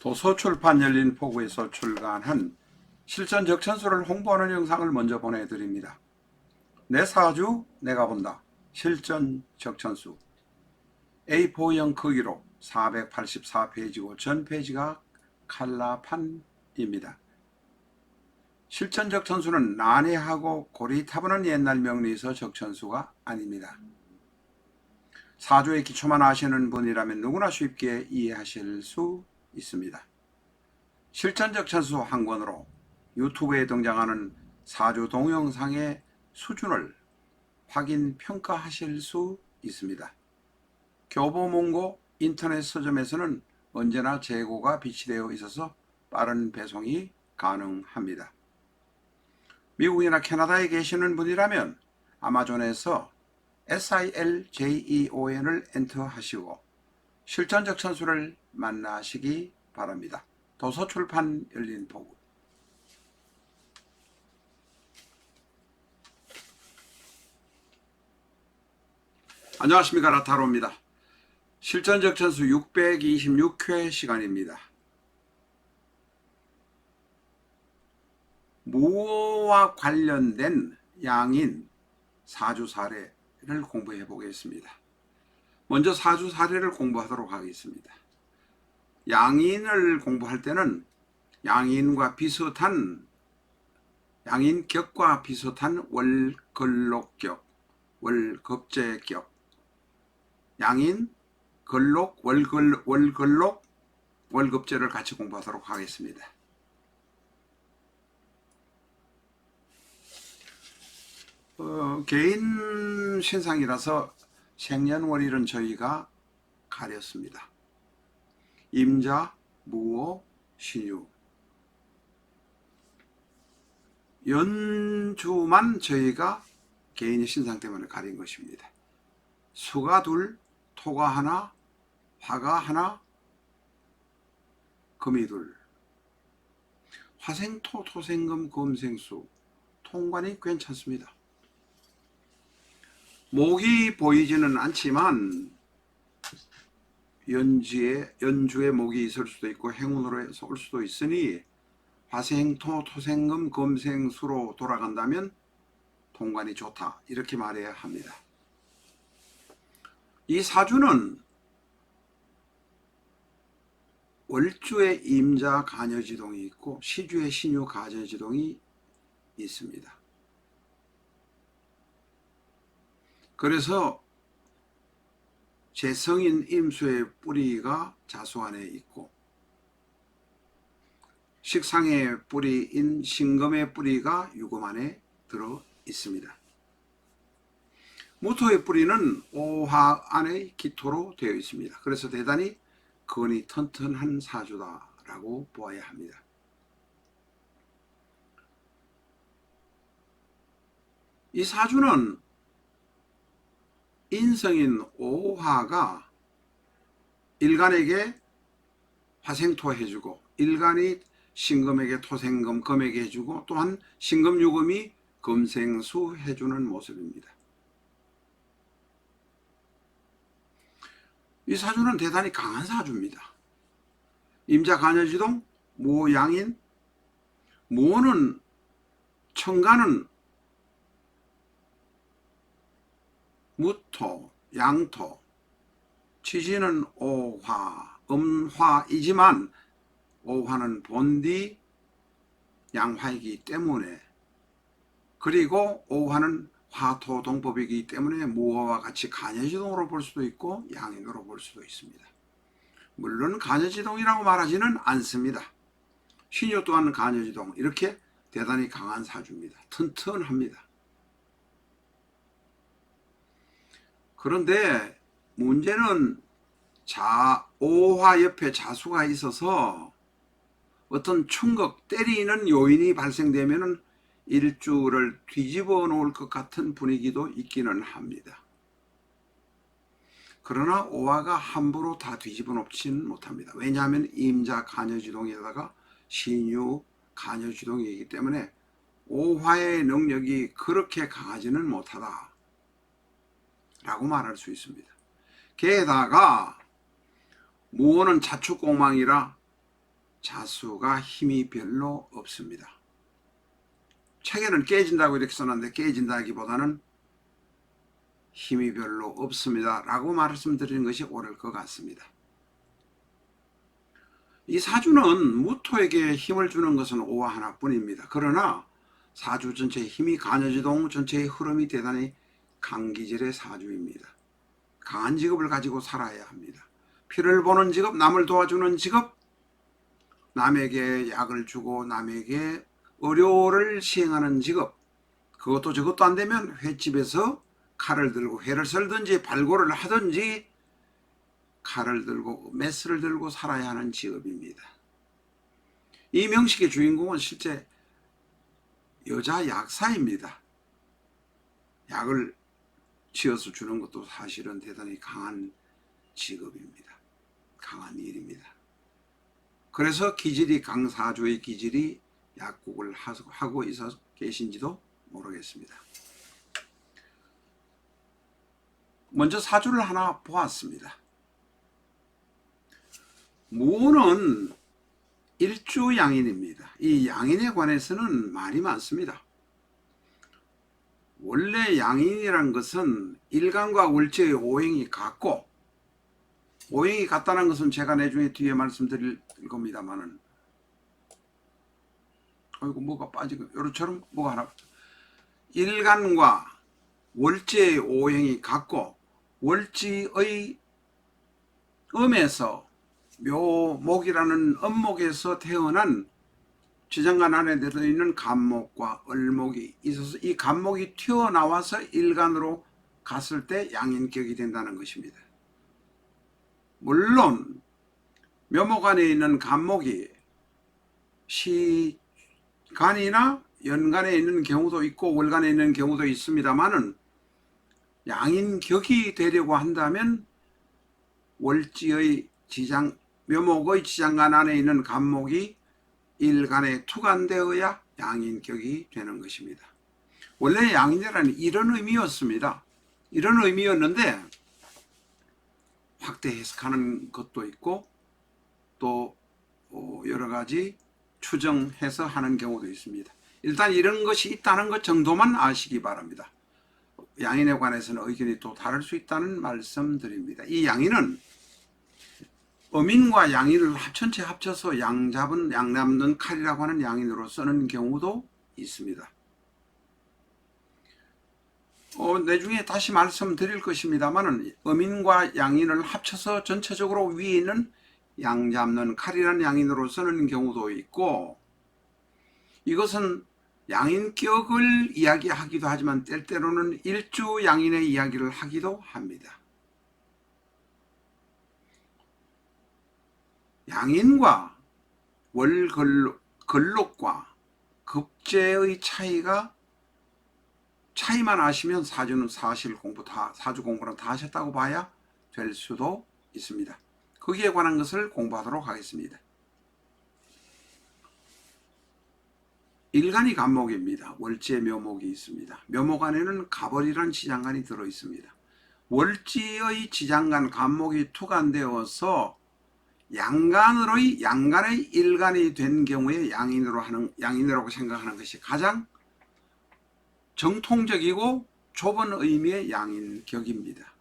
도서출판 열린포구에서 출간한 실전 적천수를 홍보하는 영상을 먼저 보내드립니다. 내 사주 내가 본다. 실전 적천수 A4형 크기로 484페이지고 전 페이지가 칼라판입니다. 실전 적천수는 난해하고 고리타분한 옛날 명리에서 적천수가 아닙니다. 사주의 기초만 아시는 분이라면 누구나 쉽게 이해하실 수 있습니다. 실전 적천수 한 권으로 유튜브에 등장하는 사주 동영상의 수준을 확인 평가하실 수 있습니다. 교보문고 인터넷 서점에서는 언제나 재고가 비치되어 있어서 빠른 배송이 가능합니다. 미국이나 캐나다에 계시는 분이라면 아마존에서 SILJEON을 엔터하시고 실전 적천수를 만나시기 바랍니다. 도서출판 열린포구. 안녕하십니까, 라타로입니다. 실전 적천수 626회 시간입니다. 무오와 관련된 양인 사주 사례를 공부해 보겠습니다. 먼저 사주 사례를 공부하도록 하겠습니다. 양인을 공부할 때는 양인과 비슷한 양인격과 비슷한 월걸록격, 월급제격, 양인, 걸록, 월걸록, 월급제를 같이 공부하도록 하겠습니다. 개인 신상이라서 생년월일은 저희가 가렸습니다. 임자, 무오, 신유. 연주만 저희가 개인의 신상 때문에 가린 것입니다. 수가 둘, 토가 하나, 화가 하나, 금이 둘. 화생토, 토생금, 금생수. 통관이 괜찮습니다. 목이 보이지는 않지만 연주에 목이 있을 수도 있고 행운으로 올 수도 있으니 화생토, 토생금, 금생수로 돌아간다면 통관이 좋다, 이렇게 말해야 합니다. 이 사주는 월주에 임자 간여지동이 있고 시주에 신유 간여지동이 있습니다. 그래서 재성인 임수의 뿌리가 자수 안에 있고 식상의 뿌리인 신금의 뿌리가 유금 안에 들어 있습니다. 무토의 뿌리는 오화 안의 기토로 되어 있습니다. 그래서 대단히 근이 튼튼한 사주다라고 보아야 합니다. 이 사주는 인성인 오화가 일간에게 화생토 해주고 일간이 신금에게 토생금, 금에게 해주고 또한 신금유금이 금생수 해주는 모습입니다. 이 사주는 대단히 강한 사주입니다. 임자 간여지동, 무오 양인. 무오는 천간은 무토, 양토, 지지는 오화, 음화이지만 오화는 본디 양화이기 때문에, 그리고 오화는 화토동법이기 때문에 무오와 같이 간여지동으로 볼 수도 있고 양인으로 볼 수도 있습니다. 물론 간여지동이라고 말하지는 않습니다. 신유 또한 간여지동, 이렇게 대단히 강한 사주입니다. 튼튼합니다. 그런데 문제는 오화 옆에 자수가 있어서 어떤 충격, 때리는 요인이 발생되면 일주를 뒤집어 놓을 것 같은 분위기도 있기는 합니다. 그러나 오화가 함부로 다 뒤집어 놓지는 못합니다. 왜냐하면 임자 간여지동에다가 신유 간여지동이기 때문에 오화의 능력이 그렇게 강하지는 못하다 라고 말할 수 있습니다. 게다가 무오는 자축공망이라 자수가 힘이 별로 없습니다. 책에는 깨진다고 이렇게 써놨는데 깨진다기보다는 힘이 별로 없습니다 라고 말씀드리는 것이 옳을 것 같습니다. 이 사주는 무토에게 힘을 주는 것은 오와 하나뿐입니다. 그러나 사주 전체의 힘이 간여지동 전체의 흐름이 대단히 강기질의 사주입니다. 강한 직업을 가지고 살아야 합니다. 피를 보는 직업, 남을 도와주는 직업, 남에게 약을 주고 남에게 의료를 시행하는 직업, 그것도 저것도 안 되면 횟집에서 칼을 들고 회를 썰든지 발골을 하든지 칼을 들고 메스를 들고 살아야 하는 직업입니다. 이 명식의 주인공은 실제 여자 약사입니다. 약을 지어서 주는 것도 사실은 대단히 강한 직업입니다. 강한 일입니다. 그래서 기질이 강사주의 기질이 약국을 하고 있어 계신지도 모르겠습니다. 먼저 사주를 하나 보았습니다. 무는 일주양인입니다. 이 양인에 관해서는 말이 많습니다. 원래 양인이란 것은 일간과 월지의 오행이 같고, 오행이 같다는 것은 제가 나중에 뒤에 말씀드릴 겁니다만은, 아이고 뭐가 빠지고 요렇처럼 뭐가 하나, 일간과 월지의 오행이 같고 월지의 음에서 묘목이라는 음목에서 태어난 지장간 안에 들어있는 간목과 을목이 있어서 이 간목이 튀어나와서 일간으로 갔을 때 양인격이 된다는 것입니다. 물론 묘목 안에 있는 간목이 시간이나 연간에 있는 경우도 있고 월간에 있는 경우도 있습니다만은 양인격이 되려고 한다면 월지의 지장, 묘목의 지장간 안에 있는 간목이 일간에 투간되어야 양인격이 되는 것입니다. 원래 양인이라는 이런 의미였습니다. 이런 의미였는데 확대 해석하는 것도 있고 또 여러 가지 추정해서 하는 경우도 있습니다. 일단 이런 것이 있다는 것 정도만 아시기 바랍니다. 양인에 관해서는 의견이 또 다를 수 있다는 말씀드립니다. 이 양인은 어민과 양인을 전체 합쳐서 양 잡는 칼이라고 하는 양인으로 쓰는 경우도 있습니다. 나중에 다시 말씀드릴 것입니다만 어민과 양인을 합쳐서 전체적으로 위에 있는 양 잡는 칼이라는 양인으로 쓰는 경우도 있고, 이것은 양인격을 이야기하기도 하지만 때때로는 일주양인의 이야기를 하기도 합니다. 양인과 월걸록과 급제의 차이만 아시면 사주 공부는 다 하셨다고 봐야 될 수도 있습니다. 거기에 관한 것을 공부하도록 하겠습니다. 일간이 간목입니다. 월지의 묘목이 있습니다. 묘목 안에는 가벌이란 지장간이 들어 있습니다. 월지의 지장간 간목이 투간되어서 양간의 일간이 된 경우에 양인이라고 생각하는 것이 가장 정통적이고 좁은 의미의 양인격입니다.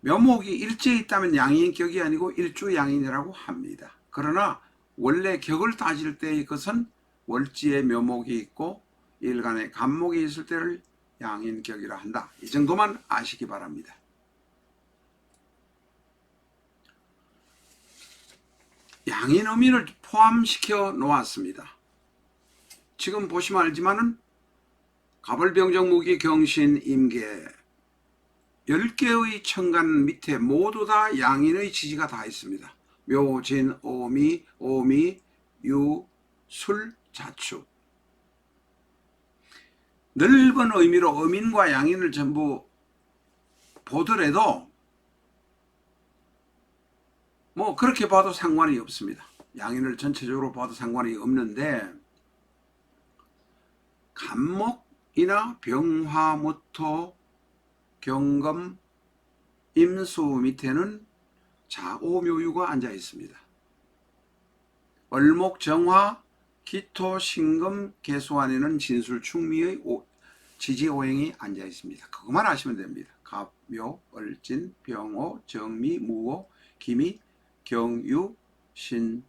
묘목이 일지에 있다면 양인격이 아니고 일주양인이라고 합니다. 그러나 원래 격을 따질 때의 것은 월지에 묘목이 있고 일간에 간목이 있을 때를 양인격이라 한다. 이 정도만 아시기 바랍니다. 양인 의미를 포함시켜 놓았습니다. 지금 보시면 알지만은 가벌병정무기 경신 임계 10개의 천간 밑에 모두 다 양인의 지지가 다 있습니다. 묘, 진, 오미, 유, 술, 자축. 넓은 의미로 어민과 양인을 전부 보더라도 뭐 그렇게 봐도 상관이 없습니다. 양인을 전체적으로 봐도 상관이 없는데 간목이나 병화, 무토, 경금, 임수 밑에는 자오묘유가 앉아 있습니다. 을목, 정화, 기토, 신금, 계수안에는 진술, 충미의 지지, 오행이 앉아 있습니다. 그것만 아시면 됩니다. 갑, 묘, 을진, 병호, 정미, 무호, 기미, 경유, 신,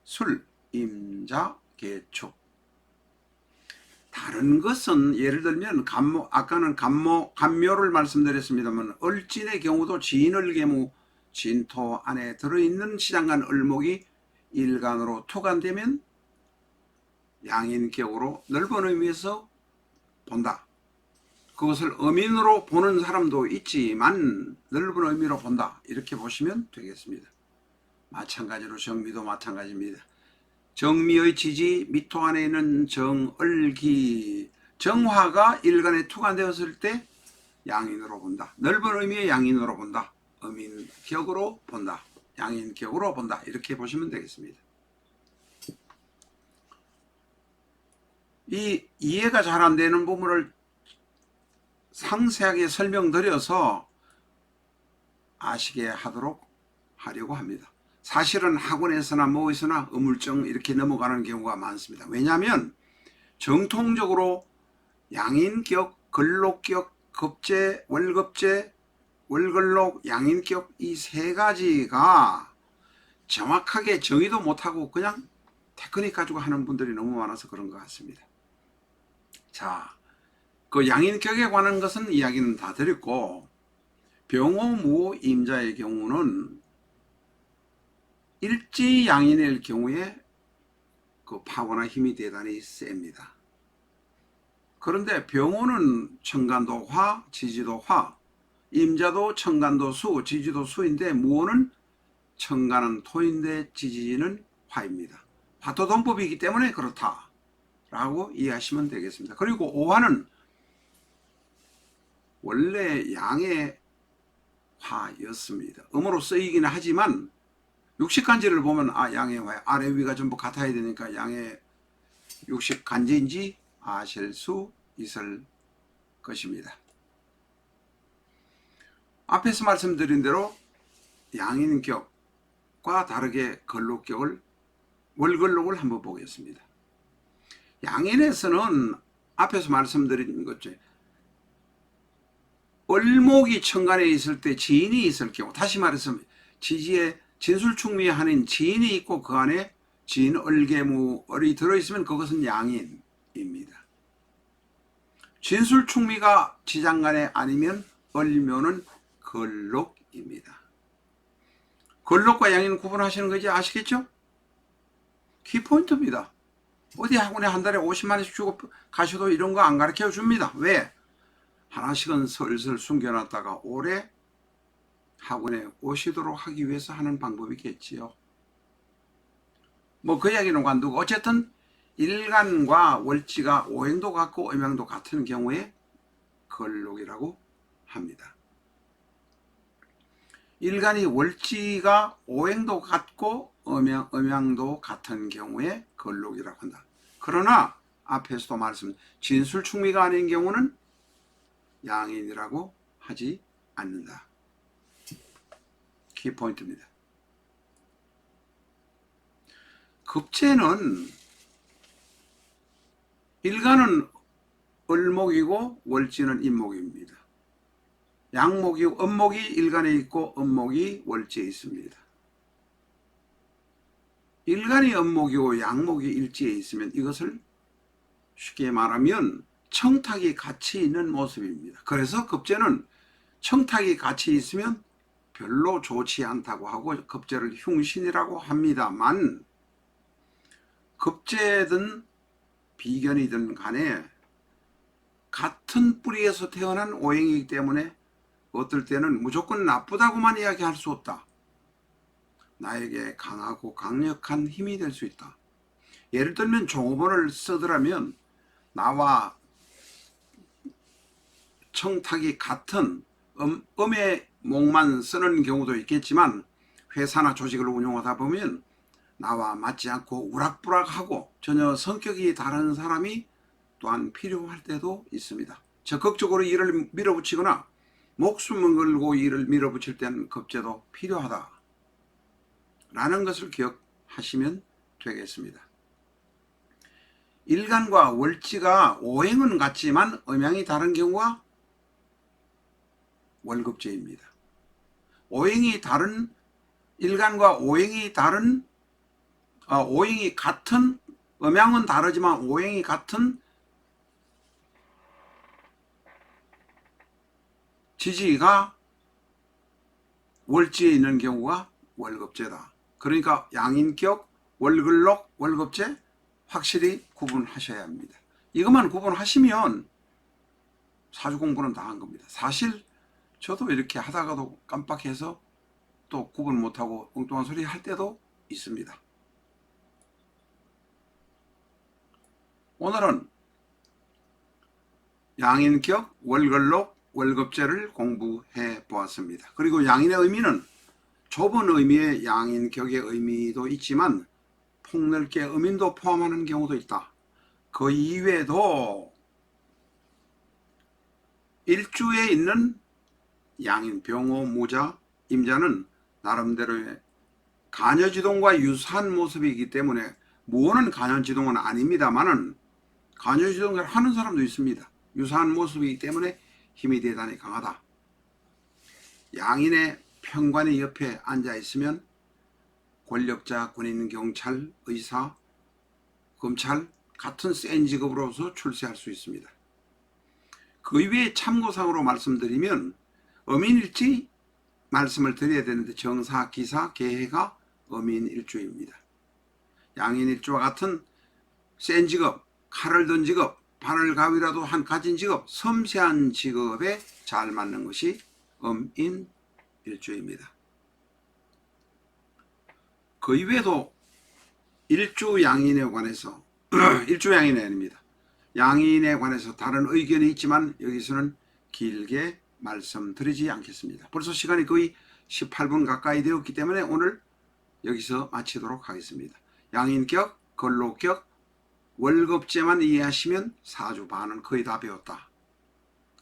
술, 임자, 계축. 다른 것은 예를 들면 간모, 아까는 간묘를 말씀드렸습니다만 을진의 경우도 진을계무, 진토 안에 들어있는 시장간 을목이 일간으로 토간되면 양인격으로 넓은 의미에서 본다. 그것을 음인으로 보는 사람도 있지만 넓은 의미로 본다. 이렇게 보시면 되겠습니다. 마찬가지로 정미도 마찬가지입니다. 정미의 지지, 미토 안에 있는 정을기, 정화가 일간에 투간되었을 때 양인으로 본다. 넓은 의미의 양인으로 본다. 음인격으로 본다. 양인격으로 본다. 이렇게 보시면 되겠습니다. 이 이해가 잘 안 되는 부분을 상세하게 설명드려서 아시게 하도록 하려고 합니다. 사실은 학원에서나 뭐에서나 의물정 이렇게 넘어가는 경우가 많습니다. 왜냐하면 정통적으로 양인격, 근록격, 급제, 월급제, 월근록, 양인격 이 세 가지가 정확하게 정의도 못하고 그냥 테크닉 가지고 하는 분들이 너무 많아서 그런 것 같습니다. 자, 그 양인격에 관한 것은 이야기는 다 드렸고, 병호, 무호, 임자의 경우는 일지양인일 경우에 그 파워나 힘이 대단히 셉니다. 그런데 병호는 청간도 화, 지지도 화, 임자도 청간도 수, 지지도 수인데 무호는 청간은 토인데 지지는 화입니다. 화토동법이기 때문에 그렇다라고 이해하시면 되겠습니다. 그리고 오화는 원래 양의 화였습니다. 음으로 쓰이기는 하지만 육식간지를 보면 양의 화, 아래 위가 전부 같아야 되니까 양의 육식간지인지 아실 수 있을 것입니다. 앞에서 말씀드린 대로 양인격과 다르게 근록격을 월근록을 한번 보겠습니다. 양인에서는 앞에서 말씀드린 것처럼 을목이 천간에 있을 때 지인이 있을 경우, 다시 말해서 지지에 진술충미하는 지인이 있고 그 안에 진, 을계무, 을이 들어있으면 그것은 양인입니다. 진술충미가 지장간에 아니면 을묘는 근록입니다. 근록과 양인 구분하시는 거지 아시겠죠? 키포인트입니다. 어디 학원에 한 달에 50만 원씩 주고 가셔도 이런 거 안 가르쳐 줍니다. 왜? 하나씩은 슬슬 숨겨놨다가 오래 학원에 오시도록 하기 위해서 하는 방법이겠지요. 뭐 그 이야기는 관두고 어쨌든 일간과 월지가 오행도 같고 음양도 같은 경우에 근록이라고 합니다. 일간이 월지가 오행도 같고 음양도 같은 경우에 근록이라고 한다. 그러나 앞에서도 말씀 진술충미가 아닌 경우는 양인이라고 하지 않는다. 키포인트입니다. 급제는 일간은 을목이고 월지는 임목입니다. 양목이 음목이 일간에 있고 음목이 월지에 있습니다. 일간이 음목이고 양목이 일지에 있으면 이것을 쉽게 말하면 청탁이 같이 있는 모습입니다. 그래서 급제는 청탁이 같이 있으면 별로 좋지 않다고 하고 급제를 흉신이라고 합니다만, 급제든 비견이든 간에 같은 뿌리에서 태어난 오행이기 때문에 어떨 때는 무조건 나쁘다고만 이야기할 수 없다. 나에게 강하고 강력한 힘이 될 수 있다. 예를 들면 종업원을 쓰더라면 나와 청탁이 같은 음의 목만 쓰는 경우도 있겠지만 회사나 조직을 운영하다 보면 나와 맞지 않고 우락부락하고 전혀 성격이 다른 사람이 또한 필요할 때도 있습니다. 적극적으로 일을 밀어붙이거나 목숨을 걸고 일을 밀어붙일 때는 급제도 필요하다 라는 것을 기억하시면 되겠습니다. 일간과 월지가 오행은 같지만 음양이 다른 경우가 월급제입니다. 오행이 다른 일간과 오행이 다른 오행이 같은 음양은 다르지만 오행이 같은 지지가 월지에 있는 경우가 월급제다. 그러니까 양인격, 월글록, 월급제 확실히 구분하셔야 합니다. 이것만 구분하시면 사주 공부는 다 한 겁니다. 사실 저도 이렇게 하다가도 깜빡해서 또 구분 못하고 엉뚱한 소리 할 때도 있습니다. 오늘은 양인격, 월글록, 월급제를 공부해 보았습니다. 그리고 양인의 의미는 좁은 의미의 양인격의 의미도 있지만 폭넓게 음인도 포함하는 경우도 있다. 그 이외에도 일주에 있는 양인, 병호, 무자, 임자는 나름대로의 간여지동과 유사한 모습이기 때문에 무언은 간여지동은 아닙니다만은 간여지동을 하는 사람도 있습니다. 유사한 모습이기 때문에 힘이 대단히 강하다. 양인의 편관이 옆에 앉아 있으면 권력자, 군인, 경찰, 의사, 검찰 같은 센 직업으로서 출세할 수 있습니다. 그 이외에 참고사항으로 말씀드리면 어민일지 말씀을 드려야 되는데 정사, 기사, 계해가 어민일주입니다. 양인일주와 같은 센 직업, 칼을 든 직업, 바늘 가위라도 한 가진 직업, 섬세한 직업에 잘 맞는 것이 음인일주입니다. 그 이외에도 일주양인에 관해서 일주양인이 아닙니다. 양인에 관해서 다른 의견이 있지만 여기서는 길게 말씀드리지 않겠습니다. 벌써 시간이 거의 18분 가까이 되었기 때문에 오늘 여기서 마치도록 하겠습니다. 양인격, 걸록격, 월급제만 이해하시면 사주 반은 거의 다 배웠다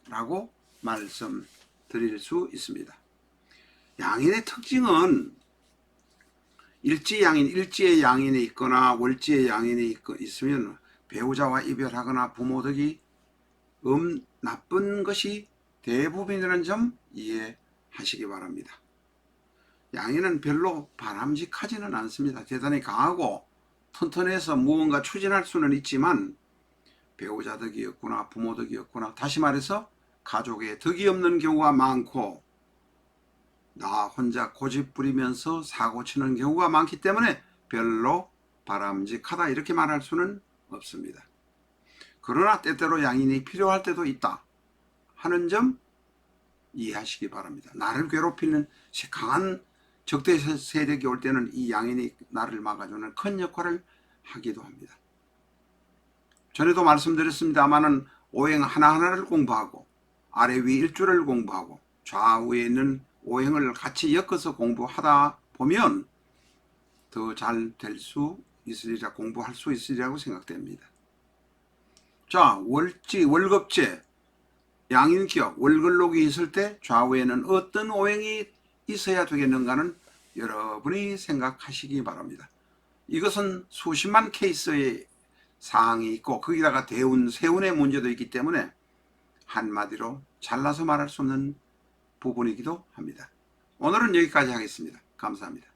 라고 말씀드릴 수 있습니다. 양인의 특징은 일지양인, 일지의 양인이 있거나 월지의 양인이 있으면 배우자와 이별하거나 부모 덕이 나쁜 것이 대부분이라는 점 이해하시기 바랍니다. 양인은 별로 바람직하지는 않습니다. 대단히 강하고 튼튼해서 무언가 추진할 수는 있지만 배우자 덕이 없거나 부모 덕이 없거나 다시 말해서 가족의 덕이 없는 경우가 많고 나 혼자 고집 부리면서 사고 치는 경우가 많기 때문에 별로 바람직하다 이렇게 말할 수는 없습니다. 그러나 때때로 양인이 필요할 때도 있다 하는 점 이해하시기 바랍니다. 나를 괴롭히는 강한 적대 세력이 올 때는 이 양인이 나를 막아주는 큰 역할을 하기도 합니다. 전에도 말씀드렸습니다마는 오행 하나하나를 공부하고 아래 위 일주를 공부하고 좌우에 있는 오행을 같이 엮어서 공부하다 보면 더 잘 될 수 있으리라, 공부할 수 있으리라고 생각됩니다. 자, 월지, 월급제, 양인격, 월글록이 있을 때 좌우에는 어떤 오행이 있어야 되겠는가는 여러분이 생각하시기 바랍니다. 이것은 수십만 케이스의 사항이 있고 거기다가 대운, 세운의 문제도 있기 때문에 한마디로 잘라서 말할 수 없는 부분이기도 합니다. 오늘은 여기까지 하겠습니다. 감사합니다.